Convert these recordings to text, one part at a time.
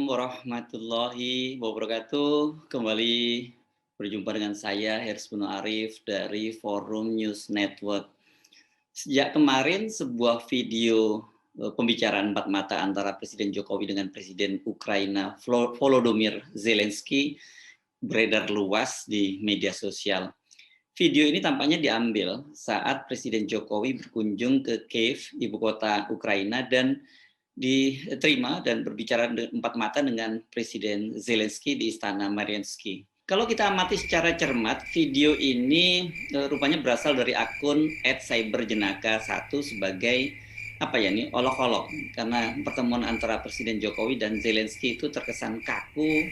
warahmatullahi wabarakatuh. Kembali berjumpa dengan saya Hersbuno Arif dari Forum News Network. Sejak kemarin sebuah video pembicaraan empat mata antara Presiden Jokowi dengan Presiden Ukraina Volodymyr Zelensky beredar luas di media sosial. Video ini tampaknya diambil saat Presiden Jokowi berkunjung ke Kiev, ibu kota Ukraina, dan diterima dan berbicara empat mata dengan Presiden Zelensky di Istana Mariinsky. Kalau kita amati secara cermat, video ini rupanya berasal dari akun @cyberjenaka1 sebagai olok-olok, karena pertemuan antara Presiden Jokowi dan Zelensky itu terkesan kaku,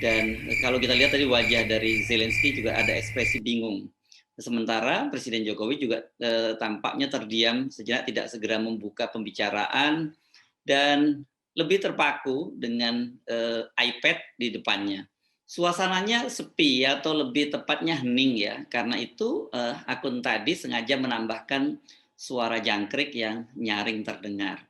dan kalau kita lihat tadi wajah dari Zelensky juga ada ekspresi bingung. Sementara Presiden Jokowi juga tampaknya terdiam sejenak, tidak segera membuka pembicaraan dan lebih terpaku dengan iPad di depannya. Suasananya sepi atau lebih tepatnya hening ya, karena itu akun tadi sengaja menambahkan suara jangkrik yang nyaring terdengar.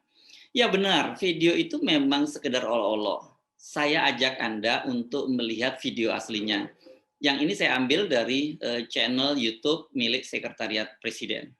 Ya benar, video itu memang sekedar olok-olok. Saya ajak Anda untuk melihat video aslinya. Yang ini saya ambil dari channel YouTube milik Sekretariat Presiden.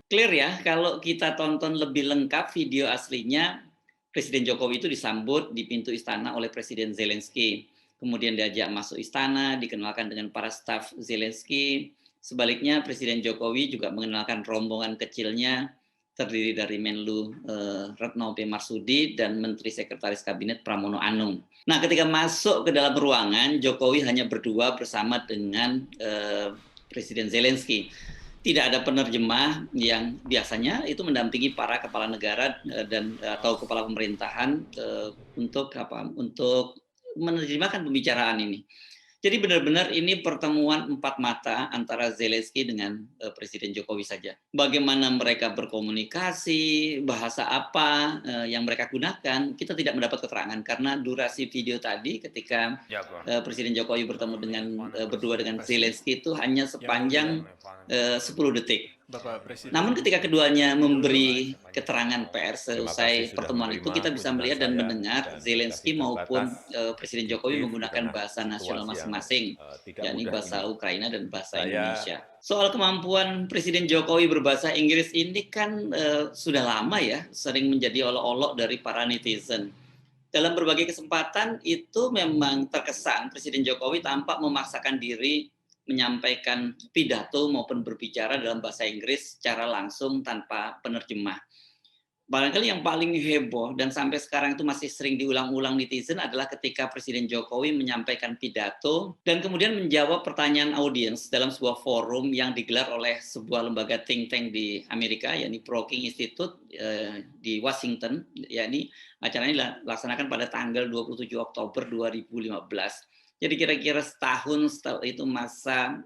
Clear ya, kalau kita tonton lebih lengkap video aslinya, Presiden Jokowi itu disambut di pintu istana oleh Presiden Zelensky. Kemudian diajak masuk istana, dikenalkan dengan para staf Zelensky. Sebaliknya Presiden Jokowi juga mengenalkan rombongan kecilnya, terdiri dari Menlu Retno P. Marsudi dan Menteri Sekretaris Kabinet Pramono Anung. Nah, ketika masuk ke dalam ruangan, Jokowi hanya berdua bersama dengan Presiden Zelensky. Tidak ada penerjemah yang biasanya itu mendampingi para kepala negara dan atau kepala pemerintahan untuk menerjemahkan pembicaraan ini. Jadi benar-benar ini pertemuan empat mata antara Zelensky dengan Presiden Jokowi saja. Bagaimana mereka berkomunikasi, bahasa apa yang mereka gunakan, kita tidak mendapat keterangan karena durasi video tadi ketika Presiden Jokowi bertemu dengan berdua dengan Zelensky itu hanya sepanjang 10 detik. Namun ketika keduanya memberi keterangan pers selesai pertemuan itu, kita bisa melihat dan mendengar Zelensky maupun Presiden Jokowi menggunakan bahasa nasional masing-masing, yakni bahasa Ukraina dan bahasa Indonesia. Soal kemampuan Presiden Jokowi berbahasa Inggris ini kan sudah lama ya, sering menjadi olok-olok dari para netizen. Dalam berbagai kesempatan itu memang terkesan Presiden Jokowi tampak memaksakan diri menyampaikan pidato maupun berbicara dalam bahasa Inggris secara langsung tanpa penerjemah. Barangkali yang paling heboh dan sampai sekarang itu masih sering diulang-ulang netizen adalah ketika Presiden Jokowi menyampaikan pidato dan kemudian menjawab pertanyaan audiens dalam sebuah forum yang digelar oleh sebuah lembaga think tank di Amerika, yakni Brookings Institute di Washington, yakni acaranya dilaksanakan pada tanggal 27 Oktober 2015. Jadi kira-kira setahun itu masa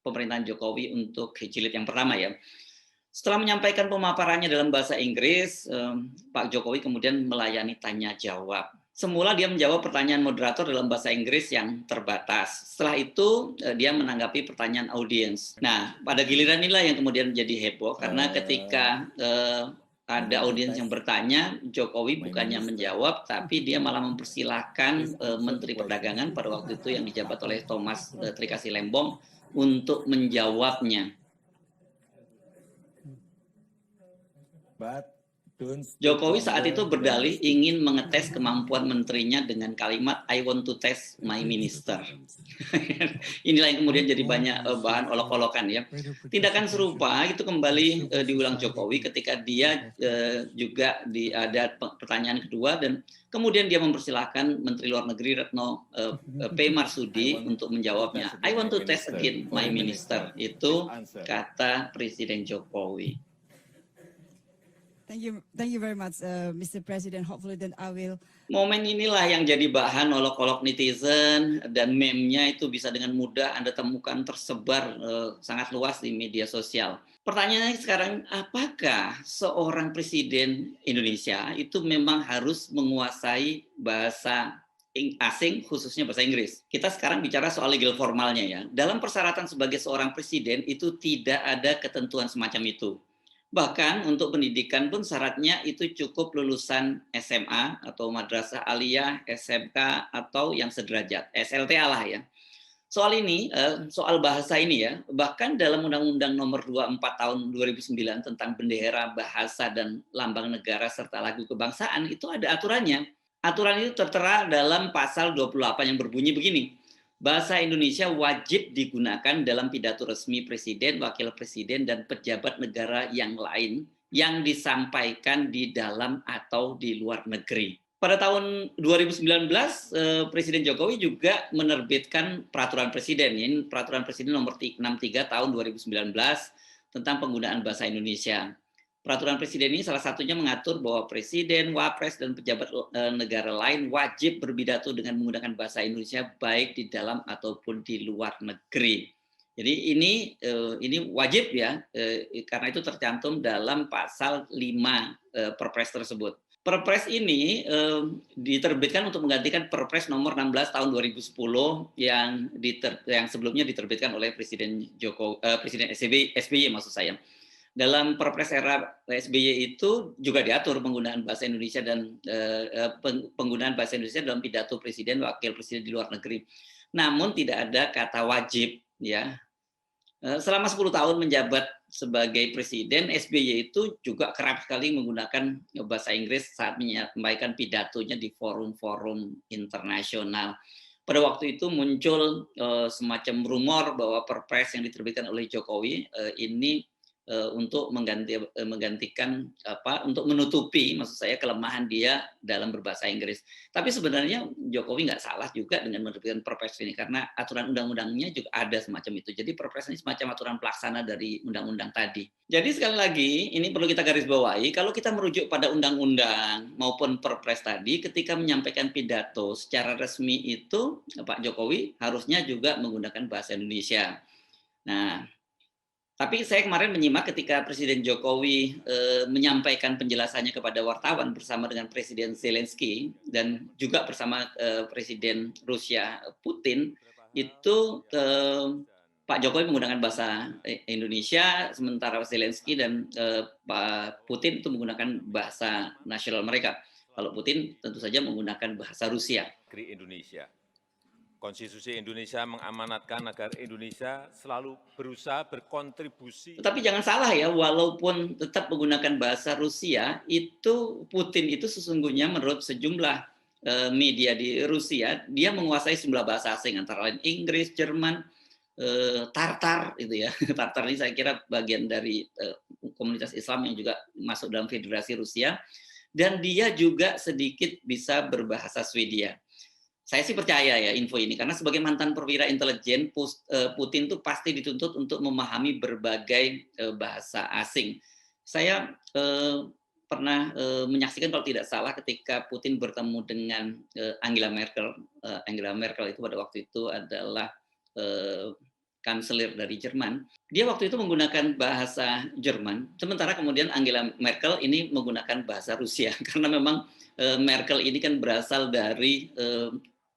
pemerintahan Jokowi untuk jilid yang pertama ya. Setelah menyampaikan pemaparannya dalam bahasa Inggris, Pak Jokowi kemudian melayani tanya jawab. Semula dia menjawab pertanyaan moderator dalam bahasa Inggris yang terbatas. Setelah itu dia menanggapi pertanyaan audiens. Nah, pada giliran inilah yang kemudian menjadi heboh karena ketika ada audiens yang bertanya, Jokowi bukannya menjawab, tapi dia malah mempersilahkan Menteri Perdagangan pada waktu itu yang dijabat oleh Thomas Trikasi Lembong untuk menjawabnya. Jokowi saat itu berdalih ingin mengetes kemampuan menterinya dengan kalimat I want to test my minister. Inilah yang kemudian jadi banyak bahan olok-olokan ya. Tindakan serupa itu kembali diulang Jokowi ketika dia juga ada pertanyaan kedua dan kemudian dia mempersilahkan Menteri Luar Negeri Retno P. Marsudi untuk menjawabnya. I want to test again my minister. Itu kata Presiden Jokowi. Thank you very much, Mr. President. Hopefully then I will. Momen inilah yang jadi bahan olok-olok netizen dan meme-nya itu bisa dengan mudah Anda temukan tersebar sangat luas di media sosial. Pertanyaannya sekarang, apakah seorang presiden Indonesia itu memang harus menguasai bahasa asing, khususnya bahasa Inggris? Kita sekarang bicara soal legal formalnya ya. Dalam persyaratan sebagai seorang presiden itu tidak ada ketentuan semacam itu. Bahkan untuk pendidikan pun syaratnya itu cukup lulusan SMA atau madrasah aliyah, SMK atau yang sederajat, SLTA lah ya. Soal ini, soal bahasa ini ya, bahkan dalam Undang-Undang Nomor 24 Tahun 2009 tentang bendera, bahasa dan lambang negara serta lagu kebangsaan itu ada aturannya. Aturan itu tertera dalam pasal 28 yang berbunyi begini. Bahasa Indonesia wajib digunakan dalam pidato resmi presiden, wakil presiden, dan pejabat negara yang lain yang disampaikan di dalam atau di luar negeri. Pada tahun 2019, Presiden Jokowi juga menerbitkan peraturan presiden, ini peraturan presiden nomor 63 tahun 2019 tentang penggunaan bahasa Indonesia. Peraturan presiden ini salah satunya mengatur bahwa presiden, wapres, dan pejabat negara lain wajib berpidato dengan menggunakan bahasa Indonesia baik di dalam ataupun di luar negeri. Jadi ini wajib ya, karena itu tercantum dalam pasal 5 Perpres tersebut. Perpres ini diterbitkan untuk menggantikan Perpres nomor 16 tahun 2010 yang sebelumnya diterbitkan oleh Presiden SBY maksud saya. Dalam Perpres era SBY itu juga diatur penggunaan bahasa Indonesia dan penggunaan bahasa Indonesia dalam pidato presiden, wakil presiden di luar negeri. Namun tidak ada kata wajib ya. Selama 10 tahun menjabat sebagai presiden, SBY itu juga kerap sekali menggunakan bahasa Inggris saat menyampaikan pidatonya di forum-forum internasional. Pada waktu itu muncul semacam rumor bahwa Perpres yang diterbitkan oleh Jokowi ini untuk menggantikan untuk menutupi maksud saya kelemahan dia dalam berbahasa Inggris. Tapi sebenarnya Jokowi nggak salah juga dengan menerbitkan Perpres ini karena aturan undang-undangnya juga ada semacam itu. Jadi Perpres ini semacam aturan pelaksana dari undang-undang tadi. Jadi sekali lagi ini perlu kita garis bawahi, kalau kita merujuk pada undang-undang maupun Perpres tadi, ketika menyampaikan pidato secara resmi itu Pak Jokowi harusnya juga menggunakan bahasa Indonesia. Nah, tapi saya kemarin menyimak ketika Presiden Jokowi menyampaikan penjelasannya kepada wartawan bersama dengan Presiden Zelensky dan juga bersama Presiden Rusia Putin, itu Pak Jokowi menggunakan bahasa Indonesia, sementara Zelensky dan Pak Putin itu menggunakan bahasa nasional mereka. Kalau Putin tentu saja menggunakan bahasa Rusia. Indonesia. Konstitusi Indonesia mengamanatkan agar Indonesia selalu berusaha berkontribusi. Tetapi jangan salah ya, walaupun tetap menggunakan bahasa Rusia, itu Putin itu sesungguhnya menurut sejumlah media di Rusia, dia menguasai sejumlah bahasa asing, antara lain Inggris, Jerman, Tartar, itu ya. Tartar ini saya kira bagian dari komunitas Islam yang juga masuk dalam Federasi Rusia, dan dia juga sedikit bisa berbahasa Swedia. Saya sih percaya ya info ini, karena sebagai mantan perwira intelijen, Putin itu pasti dituntut untuk memahami berbagai bahasa asing. Saya pernah menyaksikan kalau tidak salah ketika Putin bertemu dengan Angela Merkel. Angela Merkel itu pada waktu itu adalah kanselir dari Jerman, dia waktu itu menggunakan bahasa Jerman, sementara kemudian Angela Merkel ini menggunakan bahasa Rusia, karena memang Merkel ini kan berasal dari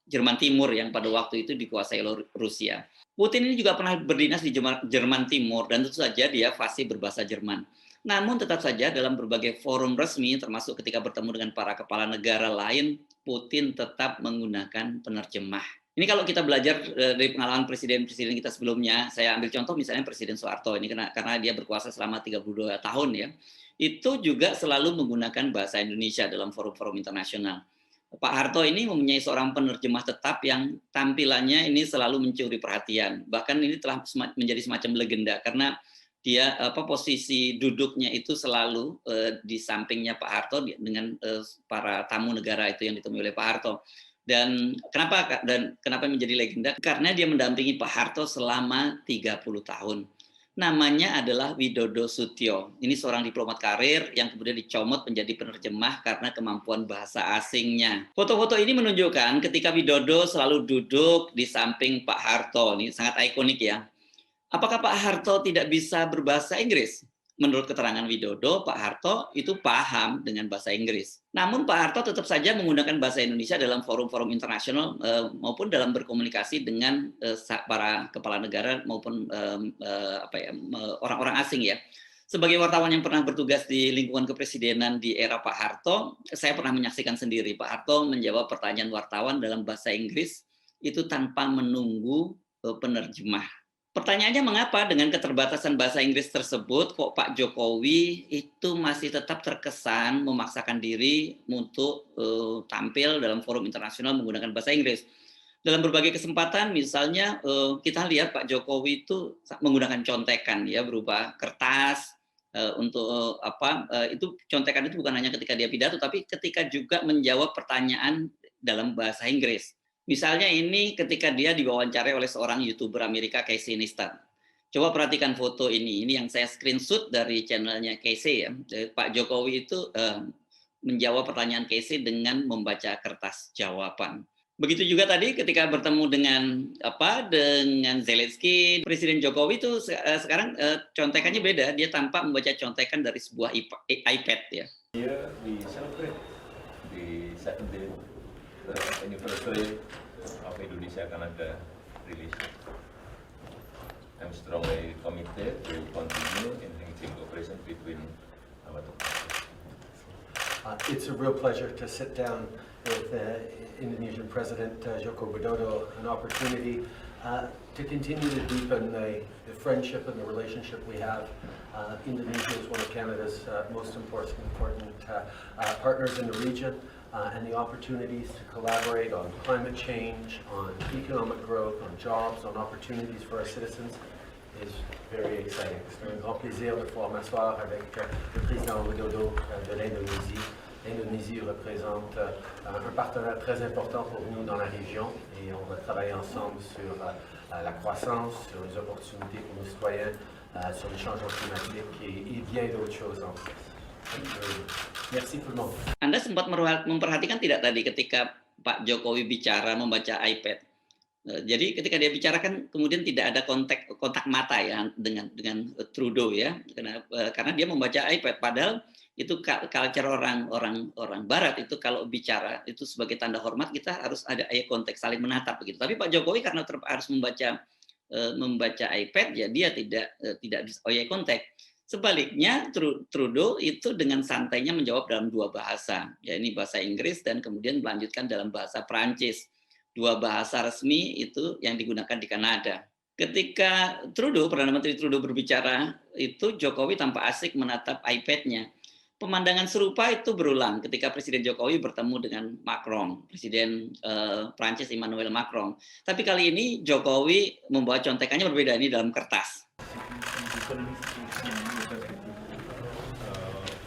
Jerman Timur yang pada waktu itu dikuasai oleh Rusia. Putin ini juga pernah berdinas di Jerman Timur, dan tentu saja dia fasih berbahasa Jerman. Namun tetap saja dalam berbagai forum resmi, termasuk ketika bertemu dengan para kepala negara lain, Putin tetap menggunakan penerjemah. Ini kalau kita belajar dari pengalaman presiden-presiden kita sebelumnya, saya ambil contoh misalnya Presiden Soeharto, ini karena dia berkuasa selama 32 tahun ya, itu juga selalu menggunakan bahasa Indonesia dalam forum-forum internasional. Pak Harto ini mempunyai seorang penerjemah tetap yang tampilannya ini selalu mencuri perhatian. Bahkan ini telah menjadi semacam legenda karena dia posisi duduknya itu selalu di sampingnya Pak Harto dengan para tamu negara itu yang ditemui oleh Pak Harto. Dan kenapa menjadi legenda? Karena dia mendampingi Pak Harto selama 30 tahun. Namanya adalah Widodo Sutio. Ini seorang diplomat karir yang kemudian dicomot menjadi penerjemah karena kemampuan bahasa asingnya. Foto-foto ini menunjukkan ketika Widodo selalu duduk di samping Pak Harto. Ini sangat ikonik ya. Apakah Pak Harto tidak bisa berbahasa Inggris? Menurut keterangan Widodo, Pak Harto itu paham dengan bahasa Inggris. Namun Pak Harto tetap saja menggunakan bahasa Indonesia dalam forum-forum internasional maupun dalam berkomunikasi dengan para kepala negara maupun orang-orang asing ya. Sebagai wartawan yang pernah bertugas di lingkungan kepresidenan di era Pak Harto, saya pernah menyaksikan sendiri Pak Harto menjawab pertanyaan wartawan dalam bahasa Inggris itu tanpa menunggu penerjemah. Pertanyaannya mengapa dengan keterbatasan bahasa Inggris tersebut kok Pak Jokowi itu masih tetap terkesan memaksakan diri untuk tampil dalam forum internasional menggunakan bahasa Inggris. Dalam berbagai kesempatan misalnya kita lihat Pak Jokowi itu menggunakan contekan ya berupa kertas untuk itu contekan itu bukan hanya ketika dia pidato tapi ketika juga menjawab pertanyaan dalam bahasa Inggris. Misalnya ini ketika dia diwawancarai oleh seorang YouTuber Amerika, Casey Neistat. Coba perhatikan foto ini yang saya screenshot dari channelnya Casey ya. Pak Jokowi itu menjawab pertanyaan Casey dengan membaca kertas jawaban. Begitu juga tadi ketika bertemu dengan Zelensky, Presiden Jokowi itu sekarang contekannya beda, dia tanpa membaca contekan dari sebuah iPad ya. Here we celebrate the 70th anniversary of Indonesia-Canada relation. I'm strongly committed to continue enhancing cooperation between our two countries. It's a real pleasure to sit down with Indonesian President Joko Widodo, an opportunity to continue to deepen the friendship and the relationship we have. Indonesia is one of Canada's most important partners in the region. And the opportunities to collaborate on climate change, on economic growth, on jobs, on opportunities for our citizens is very exciting. C'est un grand plaisir de pouvoir m'asseoir avec le président Widodo de l'Indonésie. L'Indonésie représente un partenaire très important pour nous dans la région et on va travailler ensemble sur la croissance, sur les opportunités pour nos citoyens, sur le changement climatique et bien d'autres choses en plus. Merci tout le monde. Anda sempat memperhatikan tidak tadi ketika Pak Jokowi bicara membaca iPad. Jadi ketika dia bicara kan kemudian tidak ada kontak mata ya dengan Trudeau ya, karena dia membaca iPad. Padahal itu culture orang Barat itu kalau bicara itu sebagai tanda hormat kita harus ada eye contact, saling menatap begitu. Tapi Pak Jokowi karena harus membaca iPad ya dia tidak bisa eye contact. Sebaliknya Trudeau itu dengan santainya menjawab dalam dua bahasa, ya ini bahasa Inggris dan kemudian melanjutkan dalam bahasa Prancis. Dua bahasa resmi itu yang digunakan di Kanada. Ketika Perdana Menteri Trudeau berbicara, itu Jokowi tanpa asik menatap iPad-nya. Pemandangan serupa itu berulang ketika Presiden Jokowi bertemu dengan Macron, Presiden Prancis Emmanuel Macron. Tapi kali ini Jokowi membawa contekannya berbeda, ini dalam kertas.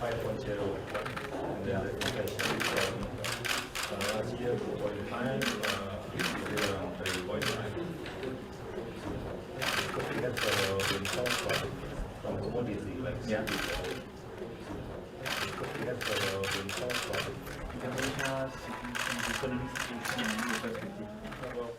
5.0 last year 2.5 3.9 looking at the windfall from commodity like looking at the windfall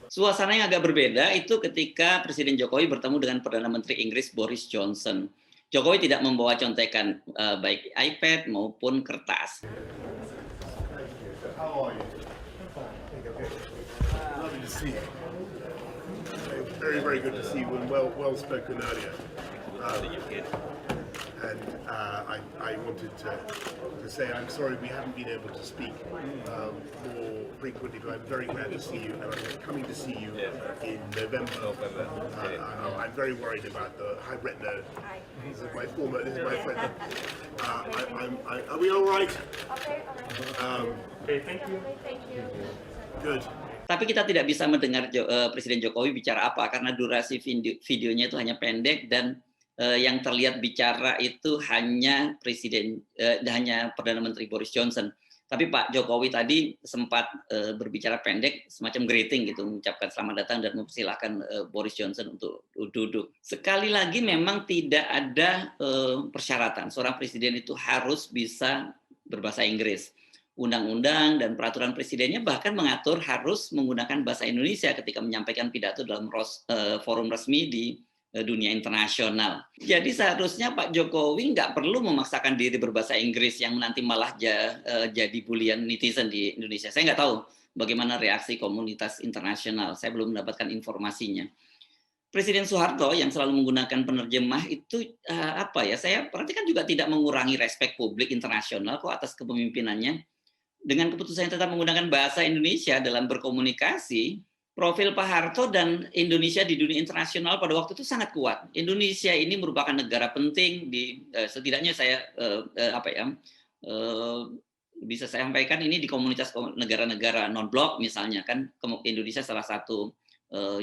Suasananya agak berbeda itu ketika Presiden Jokowi bertemu dengan Perdana Menteri Inggris Boris Johnson. Jokowi tidak membawa contekan baik iPad maupun kertas. How are you? Lovely to see you. Very, very good to see you and well spoken earlier. I wanted to say I'm sorry we haven't been able to speak more frequently, but I'm very glad to see you, and I'm coming to see you in November. I'm very worried about the high retina. This is my friend. Are we all right? Okay, thank you. Good. Tapi kita tidak bisa mendengar Presiden Jokowi bicara apa karena durasi videonya itu hanya pendek dan yang terlihat bicara itu hanya hanya Perdana Menteri Boris Johnson. Tapi Pak Jokowi tadi sempat berbicara pendek, semacam greeting gitu, mengucapkan selamat datang dan mempersilahkan Boris Johnson untuk duduk. Sekali lagi memang tidak ada persyaratan seorang presiden itu harus bisa berbahasa Inggris. Undang-undang dan peraturan presidennya bahkan mengatur harus menggunakan bahasa Indonesia ketika menyampaikan pidato dalam forum resmi di dunia internasional. Jadi seharusnya Pak Jokowi nggak perlu memaksakan diri berbahasa Inggris yang nanti malah jadi bulian netizen di Indonesia. Saya nggak tahu bagaimana reaksi komunitas internasional. Saya belum mendapatkan informasinya. Presiden Soeharto yang selalu menggunakan penerjemah itu saya perhatikan juga tidak mengurangi respek publik internasional kok atas kepemimpinannya. Dengan keputusannya tetap menggunakan bahasa Indonesia dalam berkomunikasi, profil Pak Harto dan Indonesia di dunia internasional pada waktu itu sangat kuat. Indonesia ini merupakan negara penting di setidaknya saya bisa saya sampaikan ini di komunitas negara-negara non-blok misalnya kan Indonesia salah satu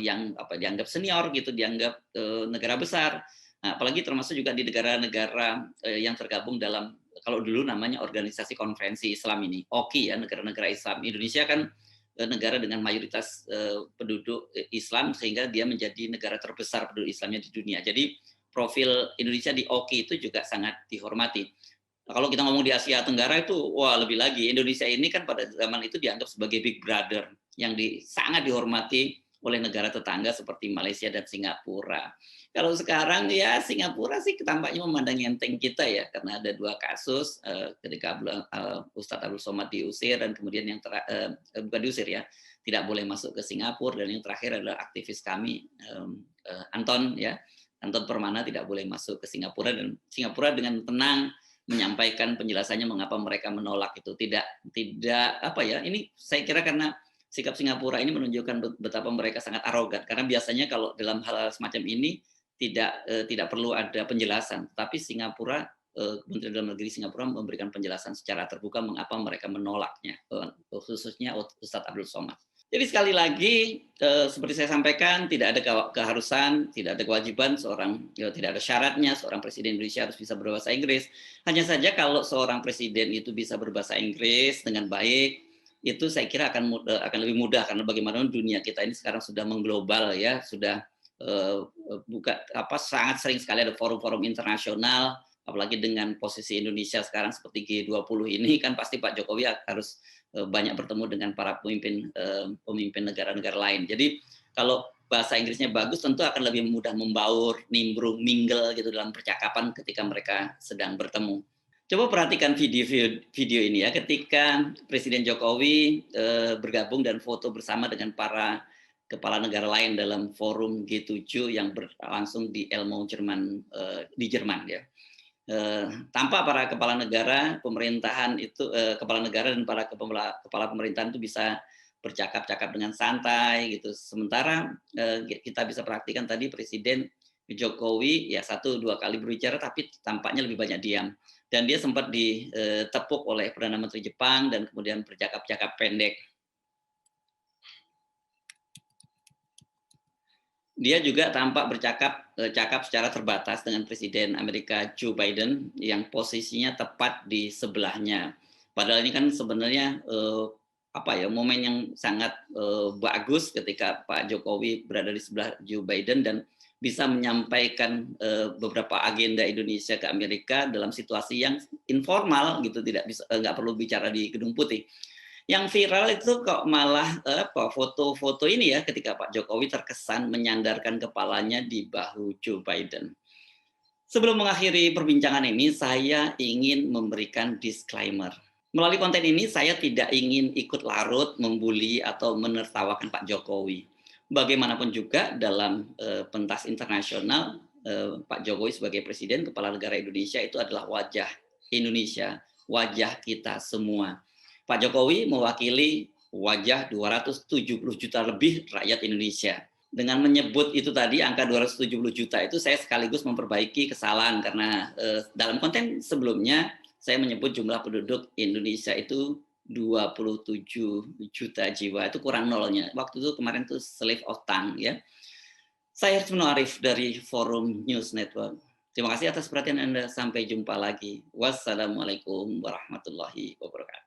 yang dianggap senior gitu, dianggap negara besar. Nah, apalagi termasuk juga di negara-negara yang tergabung dalam kalau dulu namanya Organisasi Konferensi Islam ini, OKI ya, negara-negara Islam. Indonesia kan negara dengan mayoritas penduduk Islam sehingga dia menjadi negara terbesar penduduk Islamnya di dunia. Jadi profil Indonesia di OKI itu juga sangat dihormati. Nah, kalau kita ngomong di Asia Tenggara itu wah lebih lagi. Indonesia ini kan pada zaman itu dianggap sebagai big brother yang sangat dihormati oleh negara tetangga seperti Malaysia dan Singapura. Kalau sekarang ya Singapura sih tampaknya memandang enteng kita ya karena ada 2 kasus ketika Ustadz Abdul Somad diusir dan kemudian yang bukan diusir ya, tidak boleh masuk ke Singapura, dan yang terakhir adalah aktivis kami Anton Permana tidak boleh masuk ke Singapura, dan Singapura dengan tenang menyampaikan penjelasannya mengapa mereka menolak itu. Tidak ini saya kira karena sikap Singapura ini menunjukkan betapa mereka sangat arogan karena biasanya kalau dalam hal semacam ini tidak perlu ada penjelasan, tapi Singapura Kementerian Dalam Negeri Singapura memberikan penjelasan secara terbuka mengapa mereka menolaknya, khususnya Ustadz Abdul Somad. Jadi sekali lagi seperti saya sampaikan tidak ada keharusan, tidak ada kewajiban tidak ada syaratnya seorang presiden Indonesia harus bisa berbahasa Inggris. Hanya saja kalau seorang presiden itu bisa berbahasa Inggris dengan baik, itu saya kira akan lebih mudah karena bagaimana dunia kita ini sekarang sudah mengglobal ya, sudah sangat sering sekali ada forum-forum internasional, apalagi dengan posisi Indonesia sekarang seperti G20 ini kan pasti Pak Jokowi harus banyak bertemu dengan para pemimpin negara-negara lain. Jadi kalau bahasa Inggrisnya bagus tentu akan lebih mudah membaur, nimbrung, mingle gitu dalam percakapan ketika mereka sedang bertemu. Coba perhatikan video ini ya, ketika Presiden Jokowi bergabung dan foto bersama dengan para kepala negara lain dalam forum G7 yang berlangsung di Elmau, di Jerman ya. Tanpa para kepala negara pemerintahan itu kepala negara dan para kepala pemerintahan itu bisa bercakap-cakap dengan santai gitu. Sementara kita bisa perhatikan tadi Presiden Jokowi ya 1-2 kali berbicara tapi tampaknya lebih banyak diam. Dan dia sempat ditepuk oleh Perdana Menteri Jepang dan kemudian bercakap-cakap pendek. Dia juga tampak cakap secara terbatas dengan Presiden Amerika Joe Biden yang posisinya tepat di sebelahnya. Padahal ini kan sebenarnya momen yang sangat bagus ketika Pak Jokowi berada di sebelah Joe Biden dan bisa menyampaikan beberapa agenda Indonesia ke Amerika dalam situasi yang informal gitu, nggak perlu bicara di Gedung Putih. Yang viral itu kok malah foto-foto ini ya, ketika Pak Jokowi terkesan menyandarkan kepalanya di bahu Joe Biden. Sebelum mengakhiri perbincangan ini, saya ingin memberikan disclaimer. Melalui konten ini, saya tidak ingin ikut larut, membuli, atau menertawakan Pak Jokowi. Bagaimanapun juga dalam pentas internasional, Pak Jokowi sebagai Presiden, Kepala Negara Indonesia itu adalah wajah Indonesia, wajah kita semua. Pak Jokowi mewakili wajah 270 juta lebih rakyat Indonesia. Dengan menyebut itu tadi, angka 270 juta itu saya sekaligus memperbaiki kesalahan karena dalam konten sebelumnya saya menyebut jumlah penduduk Indonesia itu 27 juta jiwa, itu kurang nolnya. Waktu itu kemarin itu slip of tongue ya. Saya Harismino Arif dari Forum News Network. Terima kasih atas perhatian Anda. Sampai jumpa lagi. Wassalamualaikum warahmatullahi wabarakatuh.